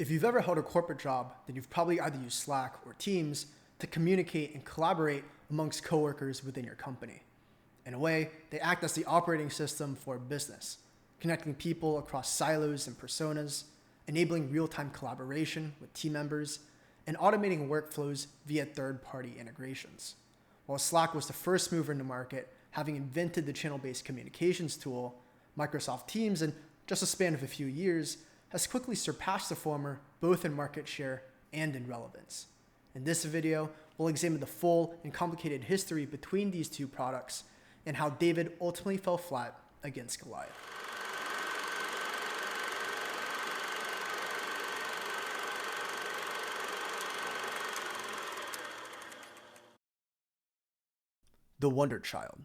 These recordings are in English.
If you've ever held a corporate job, then you've probably either used Slack or Teams to communicate and collaborate amongst coworkers within your company. In a way, they act as the operating system for a business, connecting people across silos and personas, enabling real-time collaboration with team members, and automating workflows via third-party integrations. While Slack was the first mover in the market, having invented the channel-based communications tool, Microsoft Teams, in just a span of a few years, has quickly surpassed the former both in market share and in relevance. In this video, we'll examine the full and complicated history between these two products and how David ultimately fell flat against Goliath. The Wonder Child.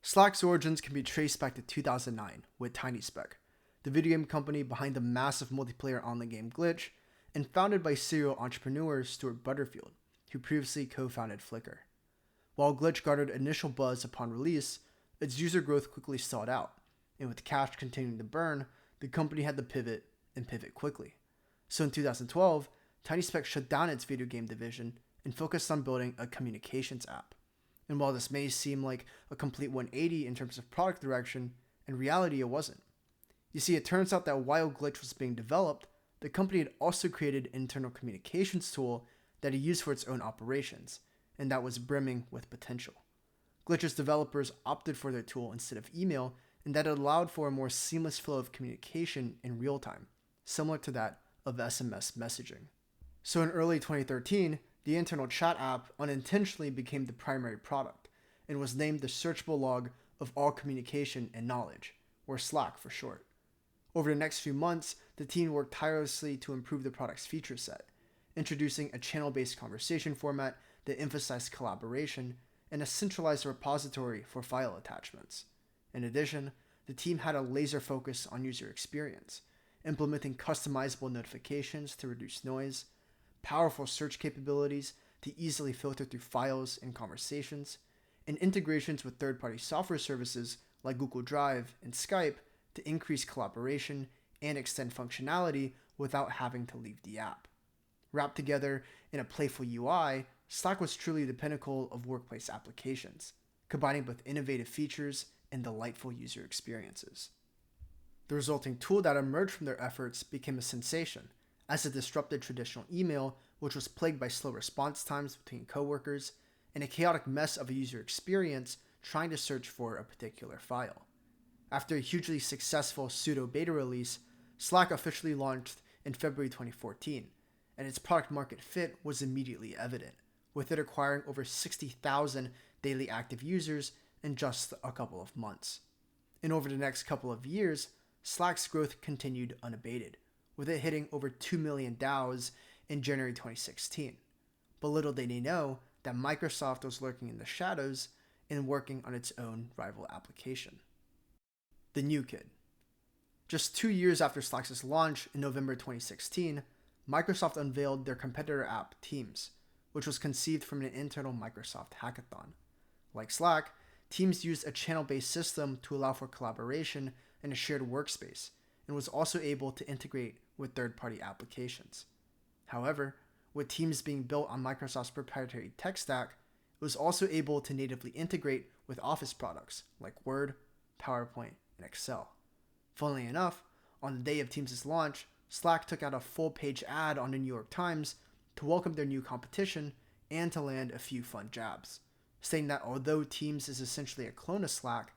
Slack's origins can be traced back to 2009 with TinySpec, the video game company behind the massive multiplayer online game Glitch, and founded by serial entrepreneur Stuart Butterfield, who previously co-founded Flickr. While Glitch garnered initial buzz upon release, its user growth quickly stalled out, and with cash continuing to burn, the company had to pivot and pivot quickly. So in 2012, TinySpec shut down its video game division and focused on building a communications app. And while this may seem like a complete 180 in terms of product direction, in reality it wasn't. You see, it turns out that while Glitch was being developed, the company had also created an internal communications tool that it used for its own operations, and that was brimming with potential. Glitch's developers opted for their tool instead of email, and that allowed for a more seamless flow of communication in real time, similar to that of SMS messaging. So in early 2013, the internal chat app unintentionally became the primary product, and was named the searchable log of all communication and knowledge, or Slack for short. Over the next few months, the team worked tirelessly to improve the product's feature set, introducing a channel-based conversation format that emphasized collaboration and a centralized repository for file attachments. In addition, the team had a laser focus on user experience, implementing customizable notifications to reduce noise, powerful search capabilities to easily filter through files and conversations, and integrations with third-party software services like Google Drive and Skype to increase collaboration and extend functionality without having to leave the app. Wrapped together in a playful UI, Slack was truly the pinnacle of workplace applications, combining both innovative features and delightful user experiences. The resulting tool that emerged from their efforts became a sensation, as it disrupted traditional email, which was plagued by slow response times between coworkers and a chaotic mess of a user experience trying to search for a particular file. After a hugely successful pseudo-beta release, Slack officially launched in February 2014, and its product market fit was immediately evident, with it acquiring over 60,000 daily active users in just a couple of months. And over the next couple of years, Slack's growth continued unabated, with it hitting over 2 million DAUs in January 2016. But little did they know that Microsoft was lurking in the shadows and working on its own rival application. The New Kid. Just 2 years after Slack's launch in November 2016, Microsoft unveiled their competitor app, Teams, which was conceived from an internal Microsoft hackathon. Like Slack, Teams used a channel-based system to allow for collaboration in a shared workspace, and was also able to integrate with third-party applications. However, with Teams being built on Microsoft's proprietary tech stack, it was also able to natively integrate with Office products like Word, PowerPoint, and Excel. Funnily enough, on the day of Teams' launch, Slack took out a full-page ad on the New York Times to welcome their new competition and to land a few fun jabs, saying that although Teams is essentially a clone of Slack,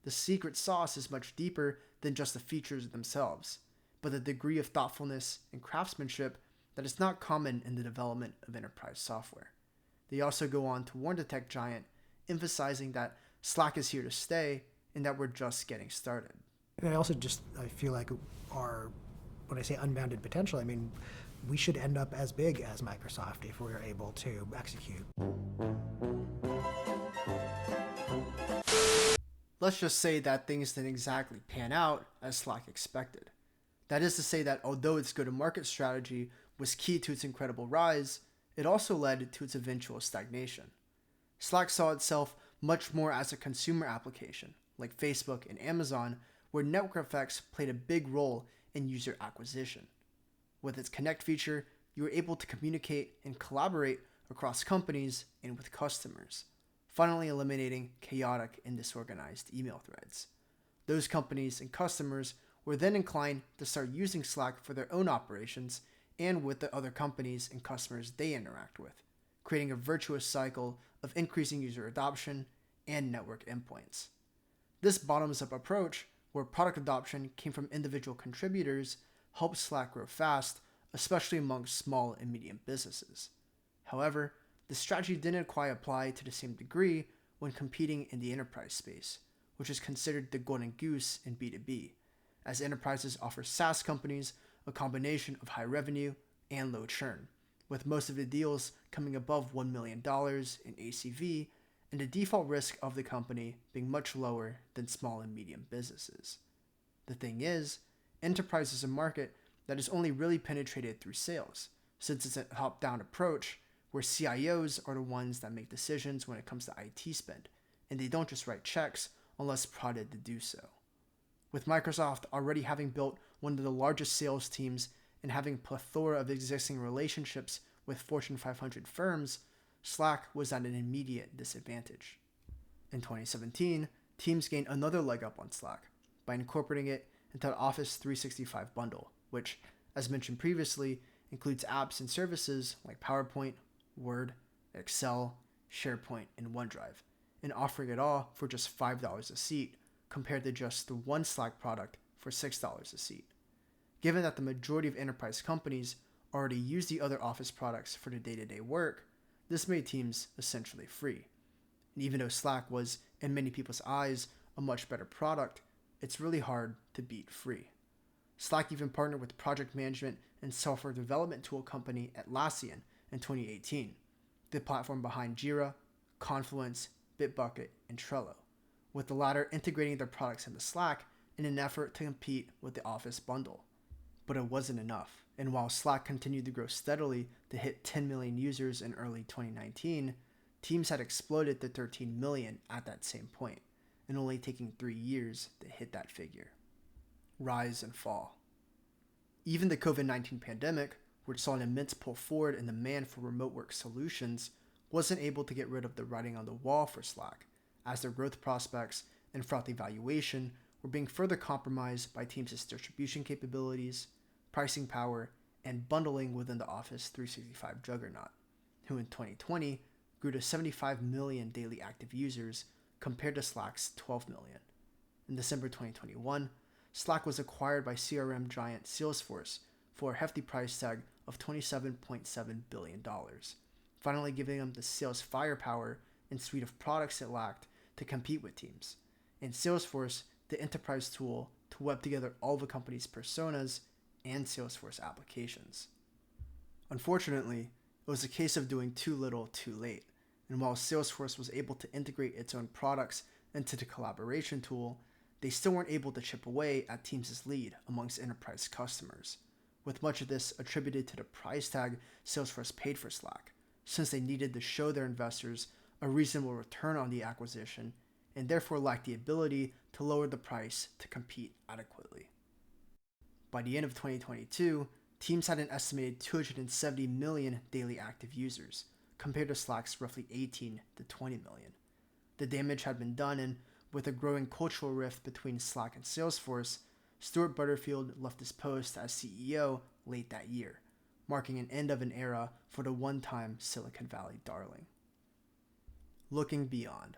the secret sauce is much deeper than just the features themselves, but the degree of thoughtfulness and craftsmanship that is not common in the development of enterprise software. They also go on to warn the tech giant, emphasizing that Slack is here to stay and that we're just getting started. And I feel like when I say unbounded potential, I mean, we should end up as big as Microsoft if we're able to execute. Let's just say that things didn't exactly pan out as Slack expected. That is to say that although its go-to-market strategy was key to its incredible rise, it also led to its eventual stagnation. Slack saw itself much more as a consumer application, like Facebook and Amazon, where network effects played a big role in user acquisition. With its Connect feature, you are able to communicate and collaborate across companies and with customers, finally eliminating chaotic and disorganized email threads. Those companies and customers were then inclined to start using Slack for their own operations and with the other companies and customers they interact with, creating a virtuous cycle of increasing user adoption and network endpoints. This bottoms-up approach, where product adoption came from individual contributors, helped Slack grow fast, especially among small and medium businesses. However, the strategy didn't quite apply to the same degree when competing in the enterprise space, which is considered the golden goose in B2B, as enterprises offer SaaS companies a combination of high revenue and low churn, with most of the deals coming above $1 million in ACV and the default risk of the company being much lower than small and medium businesses. The thing is, enterprise is a market that is only really penetrated through sales, since it's a top-down approach where CIOs are the ones that make decisions when it comes to IT spend, and they don't just write checks unless prodded to do so. With Microsoft already having built one of the largest sales teams and having a plethora of existing relationships with Fortune 500 firms, Slack was at an immediate disadvantage. In 2017, Teams gained another leg up on Slack by incorporating it into the Office 365 bundle, which, as mentioned previously, includes apps and services like PowerPoint, Word, Excel, SharePoint, and OneDrive, and offering it all for just $5 a seat, compared to just the one Slack product for $6 a seat. Given that the majority of enterprise companies already use the other Office products for their day-to-day work, this made Teams essentially free. And even though Slack was, in many people's eyes, a much better product, it's really hard to beat free. Slack even partnered with project management and software development tool company Atlassian in 2018, the platform behind Jira, Confluence, Bitbucket, and Trello, with the latter integrating their products into Slack in an effort to compete with the Office bundle. But it wasn't enough, and while Slack continued to grow steadily to hit 10 million users in early 2019, Teams had exploded to 13 million at that same point, and only taking 3 years to hit that figure. Rise and fall. Even the COVID-19 pandemic, which saw an immense pull forward in demand for remote work solutions, wasn't able to get rid of the writing on the wall for Slack, as their growth prospects and frothy valuation were being further compromised by Teams' distribution capabilities, pricing power, and bundling within the Office 365 juggernaut, who in 2020 grew to 75 million daily active users compared to Slack's 12 million. In December 2021, Slack was acquired by CRM giant Salesforce for a hefty price tag of $27.7 billion, finally giving them the sales firepower and suite of products it lacked to compete with Teams, and Salesforce the enterprise tool to web together all of a company's personas and Salesforce applications. Unfortunately, it was a case of doing too little too late, and while Salesforce was able to integrate its own products into the collaboration tool, they still weren't able to chip away at Teams' lead amongst enterprise customers, with much of this attributed to the price tag Salesforce paid for Slack, since they needed to show their investors a reasonable return on the acquisition, and therefore lacked the ability to lower the price to compete adequately. By the end of 2022, Teams had an estimated 270 million daily active users, compared to Slack's roughly 18 to 20 million. The damage had been done, and with a growing cultural rift between Slack and Salesforce, Stuart Butterfield left his post as CEO late that year, marking an end of an era for the one-time Silicon Valley darling. Looking beyond.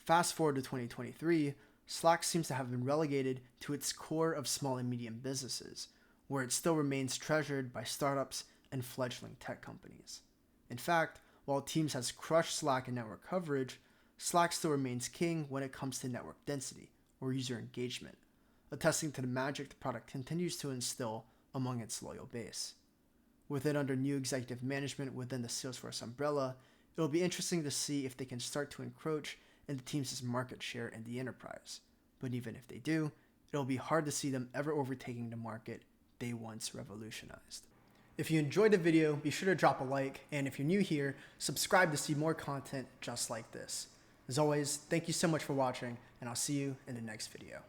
Fast forward to 2023, Slack seems to have been relegated to its core of small and medium businesses, where it still remains treasured by startups and fledgling tech companies. In fact, while Teams has crushed Slack in network coverage, Slack still remains king when it comes to network density or user engagement, attesting to the magic the product continues to instill among its loyal base. With it under new executive management within the Salesforce umbrella, it will be interesting to see if they can start to encroach into Teams' market share in the enterprise. But even if they do, it'll be hard to see them ever overtaking the market they once revolutionized. If you enjoyed the video, be sure to drop a like, and if you're new here, subscribe to see more content just like this. As always, thank you so much for watching, and I'll see you in the next video.